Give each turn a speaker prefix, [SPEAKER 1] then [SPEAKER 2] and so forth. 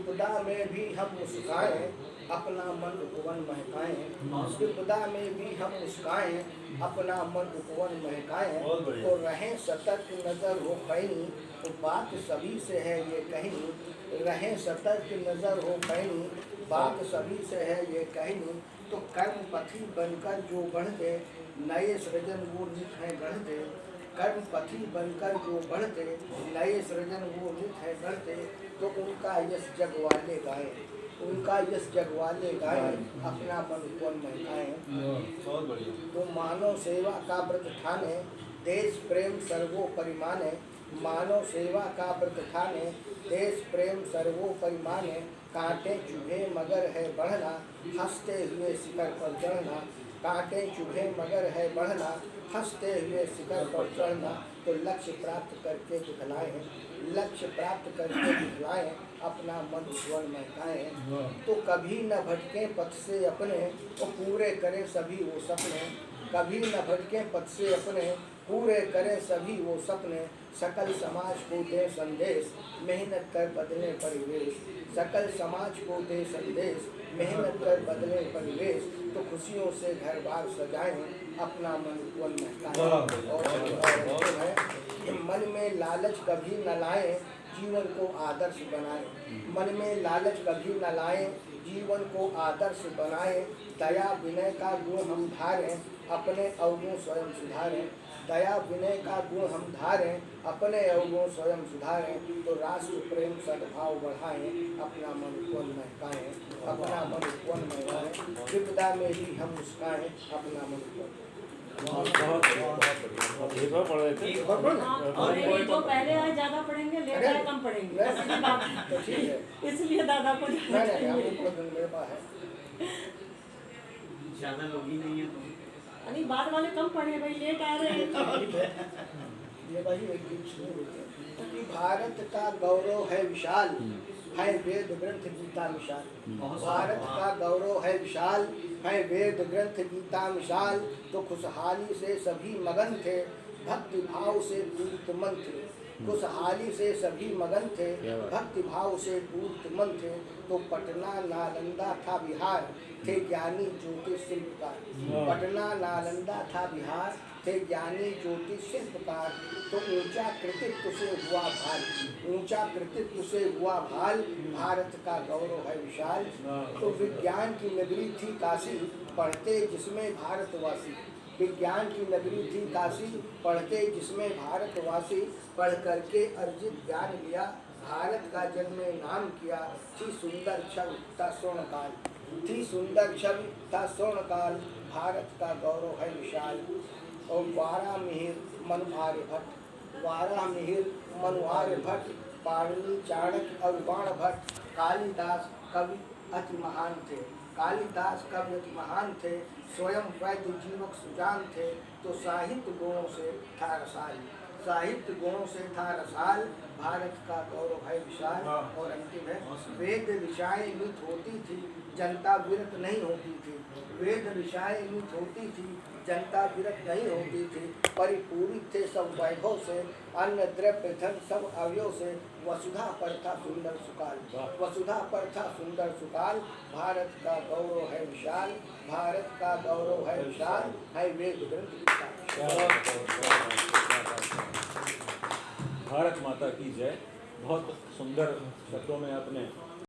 [SPEAKER 1] विपदा में भी हम मुस्काएं, अपना मन उपवन महकाएं। विपदा में भी हम मुस्काएं, अपना मन उपवन महकाएं। तो रहें सतर्क नजर हो पैनी, तो बात सभी से है ये कहनी। रहें सतर्क नजर हो पैनी, बात सभी से है ये कहनी। तो कर्म पथी बनकर जो बढ़ते, नए सृजन वो नित है गढ़ते। कर्म पथी बनकर जो बढ़ते, नए सृजन वो नित है गढ़ते। तो उनका यश जग वाले गाएं, उनका यश जग वाले गाएं, अपना मन उपवन महकाएं।
[SPEAKER 2] बहुत बढ़िया।
[SPEAKER 1] तो मानव सेवा का व्रत ठाने, देश प्रेम सर्वोपरि माने। मानव सेवा का व्रत ठाने, देश प्रेम सर्वोपरि माने। कांटे चुभे मगर है बढ़ना, हंसते हुए शिखर पर चढ़ना। कांटे चुभे मगर है बढ़ना, हंसते हुए शिखर पर चढ़ना। तो लक्ष्य प्राप्त करके दिखलाएं, लक्ष्य प्राप्त करके दिखलाएं, अपना मन उज्ज्वल महकाएं। तो कभी न भटके पथ से अपने, तो पूरे करें सभी वो सपने। कभी न भटके पथ से अपने, पूरे करें सभी वो सपने। सकल समाज को दे संदेश, मेहनत कर बदले परिवेश। सकल समाज को दे संदेश, मेहनत कर बदले परिवेश। तो खुशियों से घर बार सजाएं, अपना मन उपवन महकाएं। और है मन में लालच कभी न लाएं, जीवन को आदर्श बनाएं। मन में लालच कभी न लाएं, जीवन को आदर्श बनाएं। दया विनय का गुण हम धारें, अपने अवगुण स्वयं सुधारें। दया विनय का गुण हम धारें, अपने अवगुण स्वयं सुधारें। तो राष्ट्र प्रेम सद्भाव बढ़ाएं, अपना मन उपवन महकाएं। अपना मन उपवन महकाएं। विपदा में भी हम मुस्काएं, अपना मन उपवन।
[SPEAKER 3] और
[SPEAKER 4] ये जो पहले आए ज्यादा पढ़ेंगे, लेट आए कम पढ़ेंगे,
[SPEAKER 1] तो ठीक है,
[SPEAKER 4] इसलिए दादा को
[SPEAKER 1] मेरे पास है
[SPEAKER 2] ज्यादा लोग ही नहीं है तो
[SPEAKER 4] अरे बाद वाले कम पढ़े भाई, लेट आ रहे हैं।
[SPEAKER 1] ये भाई एक गीत सुनो। कि भारत का गौरव है विशाल, है वेद ग्रंथ गीता मिसाल। भारत का गौरव है विशाल, है वेद ग्रंथ गीता मिसाल। तो खुशहाली से सभी मगन थे, भक्ति भाव से पूरित मन थे। खुशहाली से सभी मगन थे, भक्ति भाव से पूरित मन थे। तो पटना नालंदा था बिहार, थे ज्ञानी ज्योतिष शिल्पकार। पटना नालंदा था बिहार, थे ज्ञानी ज्योतिष शिल्पकार। तो ऊंचा कृतित्व से हुआ भाल, ऊंचा कृतित्व से हुआ भाल। भारत का गौरव है विशाल। तो विज्ञान की नगरी थी काशी, पढ़ते जिसमें भारतवासी। विज्ञान की नगरी थी काशी, पढ़ते जिसमें भारतवासी। पढ़ करके अर्जित ज्ञान लिया, भारत का जन्म में नाम किया। थी सुंदर छवि था स्वर्णकाल, थी सुंदर छवि था स्वर्णकाल। भारत का गौरव है विशाल। और वारा मिहिर मनु आर्यभट्ट, वारा मिहिर मनु आर्यभट्ट। पाणिनि चाणक्य और बाणभट्ट। कालिदास कवि अति महान थे, कालिदास कवि अति महान थे। स्वयं वैद्य जीवक सुजान थे। तो साहित्य गुणों से था रसाल, साहित्य गुणों से था रसाल। भारत का गौरव है विशाल। और अंतिम है, वेद ऋषाएं मित होती थी, जनता विरत नहीं होती थी। वेद ऋषाएं मित होती थी, जनता विरत नहीं होती थी। परिपूरित थे सब वैभव से, अन्न द्रव्य धन सब अवयव से। वसुधा पर था सुंदर सुकाल, वसुधा पर था सुंदर सुकाल। भारत का गौरव है विशाल, भारत का गौरव है विशाल। है वेद ग्रंथ।
[SPEAKER 3] भारत माता की जय। बहुत सुंदर शब्दों में आपने